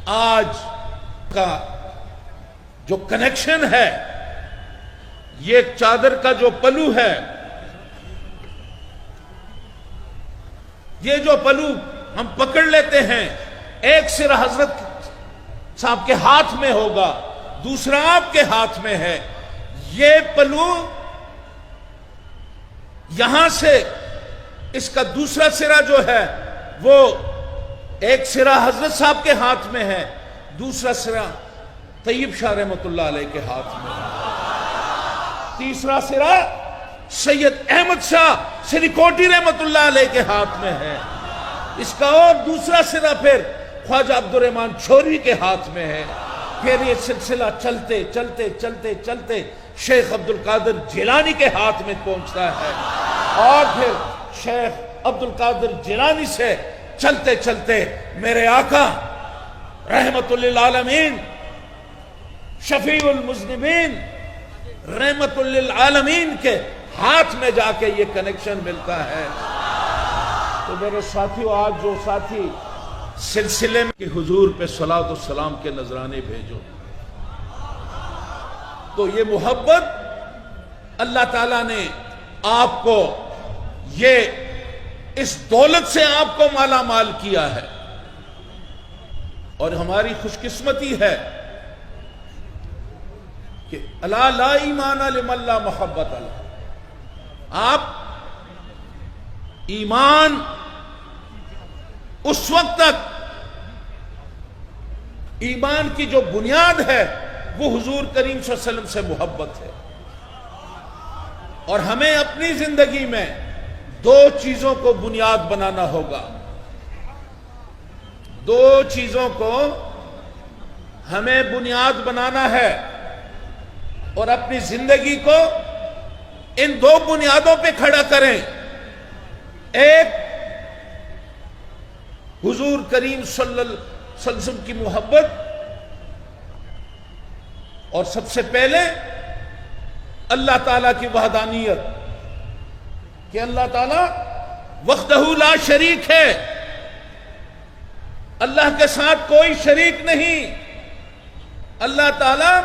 آج کا جو کنیکشن ہے، یہ چادر کا جو پلو ہے، یہ جو پلو ہم پکڑ لیتے ہیں، ایک سرا حضرت صاحب کے ہاتھ میں ہوگا، دوسرا آپ کے ہاتھ میں ہے۔ یہ پلو یہاں سے اس کا دوسرا سرا جو ہے وہ ایک سرا حضرت صاحب کے ہاتھ میں ہے، دوسرا سرا طیب شاہ رحمۃ اللہ علیہ کے ہاتھ میں ہے، تیسرا سرا سید احمد شاہ سریکوٹی رحمۃ اللہ علیہ کے ہاتھ میں ہے، اس کا اور دوسرا سرا پھر خواجہ عبد الرحمن چھوری کے ہاتھ میں ہے۔ پھر یہ سلسلہ چلتے چلتے چلتے چلتے شیخ عبد القادر جیلانی کے ہاتھ میں پہنچتا ہے، اور پھر شیخ عبد القادر جیلانی سے چلتے چلتے میرے آقا رحمت للعالمین شفیع المذنبین رحمت للعالمین کے ہاتھ میں جا کے یہ کنیکشن ملتا ہے۔ تو میرے ساتھیوں، آج جو ساتھی سلسلے میں کہ حضور پہ صلاۃ والسلام کے نذرانے بھیجو، تو یہ محبت اللہ تعالیٰ نے آپ کو یہ اس دولت سے آپ کو مالا مال کیا ہے، اور ہماری خوش قسمتی ہے کہ الا لا ایمان لمن لا محبت اللہ۔ آپ ایمان اس وقت تک، ایمان کی جو بنیاد ہے وہ حضور کریم صلی اللہ علیہ وسلم سے محبت ہے، اور ہمیں اپنی زندگی میں دو چیزوں کو بنیاد بنانا ہوگا، دو چیزوں کو ہمیں بنیاد بنانا ہے، اور اپنی زندگی کو ان دو بنیادوں پہ کھڑا کریں۔ ایک حضور کریم صلی اللہ علیہ وسلم کی محبت، اور سب سے پہلے اللہ تعالیٰ کی وحدانیت، کہ اللہ تعالیٰ وحدہ لا شریک ہے، اللہ کے ساتھ کوئی شریک نہیں، اللہ تعالیٰ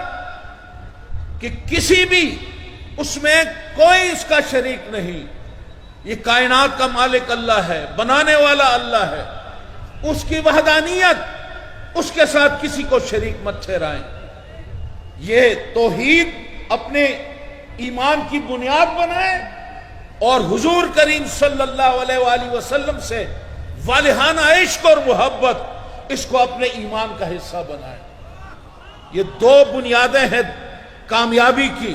کہ کسی بھی اس میں کوئی اس کا شریک نہیں، یہ کائنات کا مالک اللہ ہے، بنانے والا اللہ ہے، اس کی وحدانیت، اس کے ساتھ کسی کو شریک مت ٹھہرائیں۔ یہ توحید اپنے ایمان کی بنیاد بنائیں، اور حضور کریم صلی اللہ علیہ وآلہ وسلم سے والہانہ عشق اور محبت، اس کو اپنے ایمان کا حصہ بنائیں۔ یہ دو بنیادیں ہیں کامیابی کی،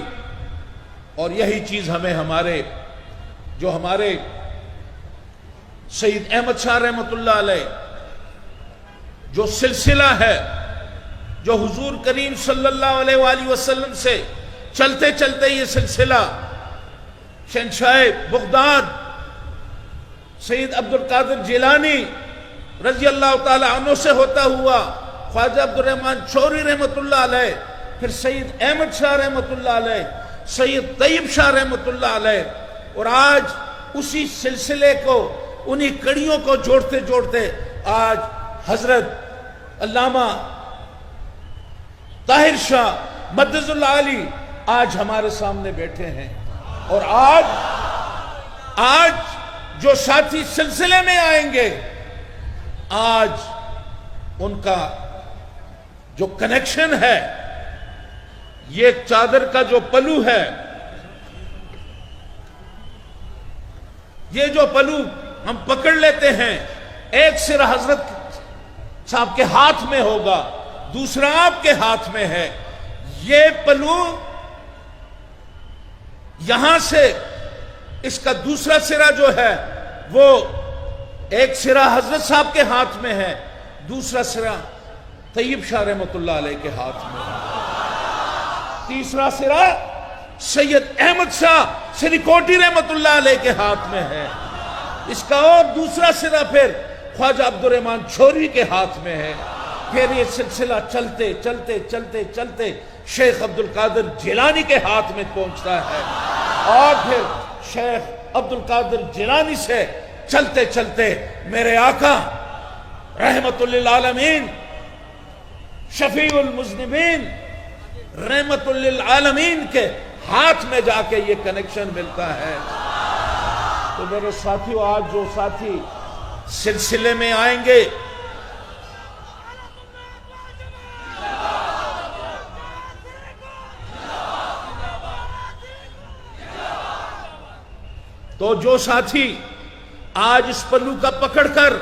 اور یہی چیز ہمیں ہمارے سید احمد شاہ رحمۃ اللہ علیہ جو سلسلہ ہے، جو حضور کریم صلی اللہ علیہ وآلہ وسلم سے چلتے چلتے یہ سلسلہ شہنشاہ بغداد سید عبد القادر جیلانی رضی اللہ تعالی عنہ سے ہوتا ہوا خواجہ عبد الرحمن چھوری رحمۃ اللہ علیہ، پھر سید احمد شاہ رحمۃ اللہ علیہ، سید طیب شاہ رحمۃ اللہ علیہ، اور آج اسی سلسلے کو، انہی کڑیوں کو جوڑتے جوڑتے آج حضرت علامہ طاہر شاہ مدظ اللہ علی آج ہمارے سامنے بیٹھے ہیں۔ اور آج جو ساتھی سلسلے میں آئیں گے، آج ان کا جو کنیکشن ہے، یہ چادر کا جو پلو ہے، یہ جو پلو ہم پکڑ لیتے ہیں، ایک سرا حضرت صاحب کے ہاتھ میں ہوگا، دوسرا آپ کے ہاتھ میں ہے۔ یہ پلو یہاں سے اس کا دوسرا سرا جو ہے وہ ایک سرا حضرت صاحب کے ہاتھ میں ہے، دوسرا سرا طیب شاہ رحمۃ اللہ علیہ کے ہاتھ میں ہے، تیسرا سرا سید احمد شاہ سریکوٹی رحمۃ اللہ علیہ کے ہاتھ میں ہے، اس کا اور دوسرا سرا پھر خواجہ عبد الرحمن چھوری کے ہاتھ میں ہے۔ پھر یہ سلسلہ چلتے چلتے چلتے چلتے شیخ عبد القادر جیلانی کے ہاتھ میں پہنچتا ہے، اور پھر شیخ عبد القادر جیلانی سے چلتے چلتے میرے آقا رحمت للعالمین شفیع المذنبین رحمت للعالمین کے ہاتھ میں جا کے یہ کنیکشن ملتا ہے۔ تو میرے ساتھیوں، آج جو ساتھی سلسلے میں آئیں گے تو جو ساتھی آج اس پلو کا پکڑ کر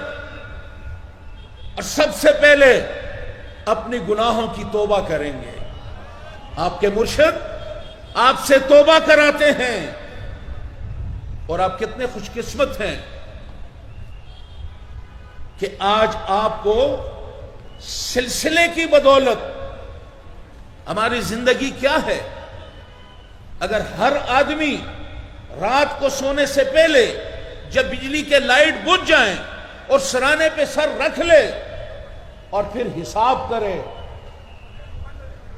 اور سب سے پہلے اپنی گناہوں کی توبہ کریں گے، آپ کے مرشد آپ سے توبہ کراتے ہیں، اور آپ کتنے خوش قسمت ہیں کہ آج آپ کو سلسلے کی بدولت ہماری زندگی کیا ہے۔ اگر ہر آدمی رات کو سونے سے پہلے جب بجلی کے لائٹ بجھ جائیں اور سرانے پہ سر رکھ لے اور پھر حساب کرے،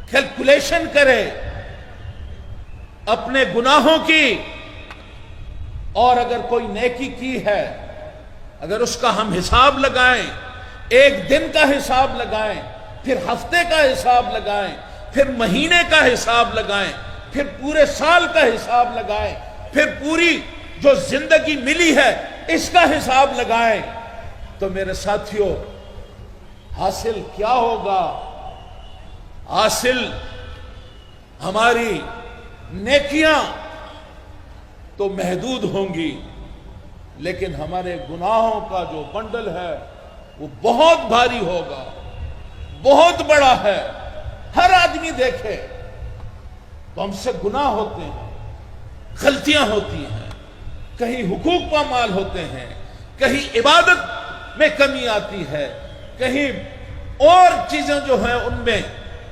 کیلکولیشن کرے اپنے گناہوں کی، اور اگر کوئی نیکی کی ہے اگر اس کا ہم حساب لگائیں، ایک دن کا حساب لگائیں، پھر ہفتے کا حساب لگائیں، پھر مہینے کا حساب لگائیں، پھر پورے سال کا حساب لگائیں، پھر پوری جو زندگی ملی ہے اس کا حساب لگائیں، تو میرے ساتھیوں حاصل کیا ہوگا؟ حاصل ہماری نیکیاں تو محدود ہوں گی، لیکن ہمارے گناہوں کا جو بنڈل ہے وہ بہت بھاری ہوگا، بہت بڑا ہے۔ ہر آدمی دیکھے تو ہم سے گناہ ہوتے ہیں، غلطیاں ہوتی ہیں، کہیں حقوق پامال ہوتے ہیں، کہیں عبادت میں کمی آتی ہے، کہیں اور چیزیں جو ہیں ان میں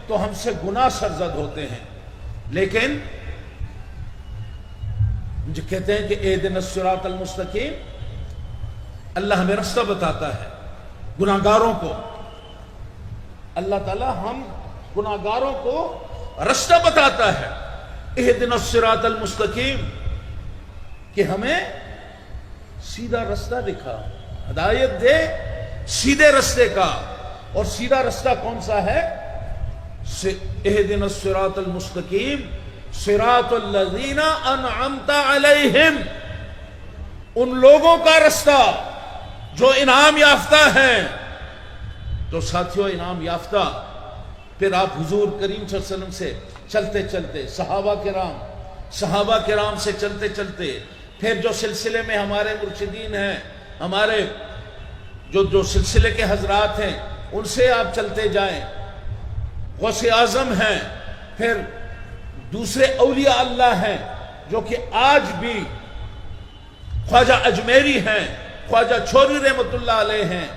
تو ہم سے گناہ سرزد ہوتے ہیں، لیکن جو کہتے ہیں کہ اہدنا الصراط المستقیم، اللہ ہمیں راستہ بتاتا ہے گناہگاروں کو، اللہ تعالی ہم گناہگاروں کو راستہ بتاتا ہے، اہدنا الصراط المستقیم، کہ ہمیں سیدھا راستہ دکھا، ہدایت دے سیدھے راستے کا۔ اور سیدھا راستہ کون سا ہے؟ اہدنا الصراط المستقیم صراط الذین انعمت علیہم، ان لوگوں کا راستہ جو انعام یافتہ ہیں۔ تو ساتھیوں انعام یافتہ، پھر آپ حضور کریم صلی اللہ علیہ وسلم سے چلتے چلتے، صحابہ کرام سے چلتے چلتے، پھر جو سلسلے میں ہمارے مرشدین ہیں، ہمارے جو سلسلے کے حضرات ہیں، ان سے آپ چلتے جائیں، غوث اعظم ہیں، پھر دوسرے اولیاء اللہ ہیں جو کہ آج بھی خواجہ اجمیری ہیں، خواجہ چھوری رحمت اللہ علیہ ہیں،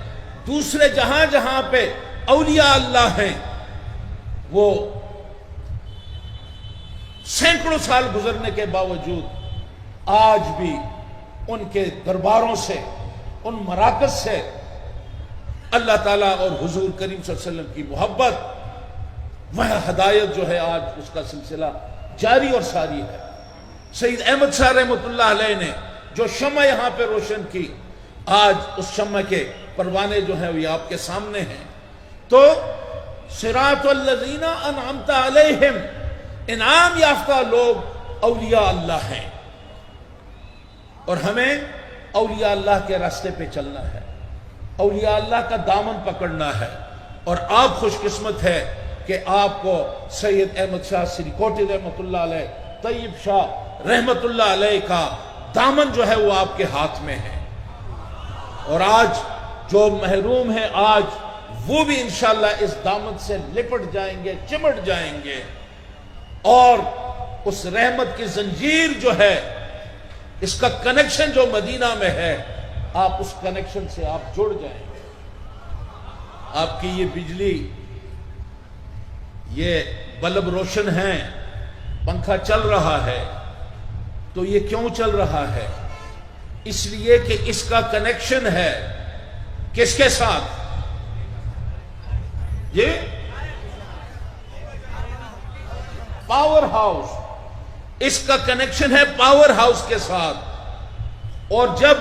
دوسرے جہاں جہاں پہ اولیاء اللہ ہیں، وہ سینکڑوں سال گزرنے کے باوجود آج بھی ان کے درباروں سے، ان مراکز سے اللہ تعالیٰ اور حضور کریم صلی اللہ علیہ وسلم کی محبت، وہ ہدایت جو ہے آج اس کا سلسلہ جاری اور ساری ہے۔ سید احمد شاہ رحمۃ اللہ علیہ نے جو شمع یہاں پہ روشن کی، آج اس شمع کے پروانے جو ہیں وہ آپ کے سامنے ہیں۔ تو صراط الذین انعمت علیہم، انعام یافتہ لوگ اولیاء اللہ ہیں، اور ہمیں اولیاء اللہ کے راستے پہ چلنا ہے، اولیاء اللہ کا دامن پکڑنا ہے۔ اور آپ خوش قسمت ہے کہ آپ کو سید احمد شاہ سریکوٹی رحمت اللہ علیہ، طیب شاہ رحمت اللہ علیہ کا دامن جو ہے وہ آپ کے ہاتھ میں ہے، اور آج جو محروم ہیں آج وہ بھی انشاءاللہ اس دامن سے لپٹ جائیں گے، چمٹ جائیں گے، اور اس رحمت کی زنجیر جو ہے، اس کا کنیکشن جو مدینہ میں ہے، آپ اس کنیکشن سے آپ جڑ جائیں گے۔ آپ کی یہ بجلی، یہ بلب روشن ہیں، پنکھا چل رہا ہے، تو یہ کیوں چل رہا ہے؟ اس لیے کہ اس کا کنیکشن ہے کس کے ساتھ؟ یہ پاور ہاؤس، اس کا کنیکشن ہے پاور ہاؤس کے ساتھ، اور جب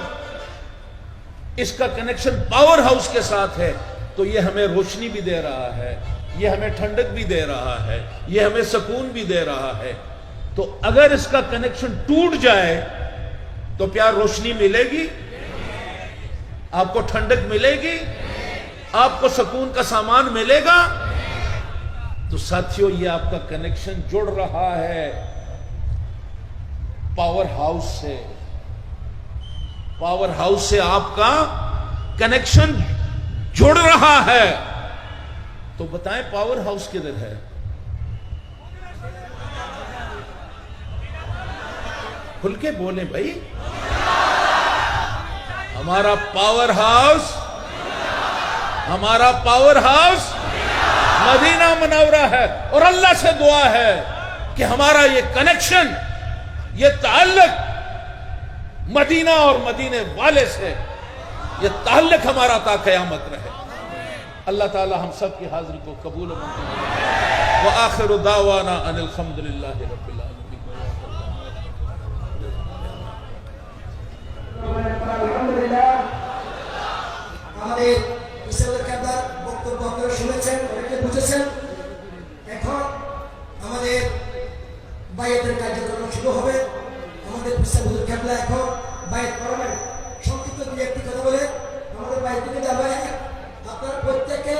اس کا کنیکشن پاور ہاؤس کے ساتھ ہے تو یہ ہمیں روشنی بھی دے رہا ہے، یہ ہمیں ٹھنڈک بھی دے رہا ہے, یہ ہمیں سکون بھی دے رہا ہے. تو اگر اس کا کنیکشن ٹوٹ جائے تو کیا روشنی ملے گی؟ آپ کو ٹھنڈک ملے گی؟ آپ کو سکون کا سامان ملے گا؟ تو ساتھیوں, یہ آپ کا کنیکشن جڑ رہا ہے پاور ہاؤس سے. پاور ہاؤس سے آپ کا کنیکشن جڑ رہا ہے. تو بتائیں پاور ہاؤس کدھر ہے؟ کھل کے بولیں بھائی. ہمارا پاور ہاؤس مدینہ منورہ ہے. اور اللہ سے دعا ہے کہ ہمارا یہ کنیکشن, یہ تعلق مدینہ اور مدینے والے سے, یہ تعلق ہمارا تا قیامت رہے. اللہ تعالی ہم سب کی حاضری کو قبول و منظور فرمائے. وآخر دعوانا ان الحمدللہ رب العالمین. আলহামদুলিল্লাহ, আমাদের ইসলামের কাদার বক্তব্য আপনারা শুনেছেন, অনেকে বুঝেছেন. এখন আমাদের বায়াতের কার্যক্রম শুরু হবে. আমাদের ইসলাম হুজুর কেবলা এখন বায়াত করাবেন. সংক্ষিপ্ত দুই একটি কথা বলে আমাদের বায়াত থেকে যাবে. আপনারা প্রত্যেকে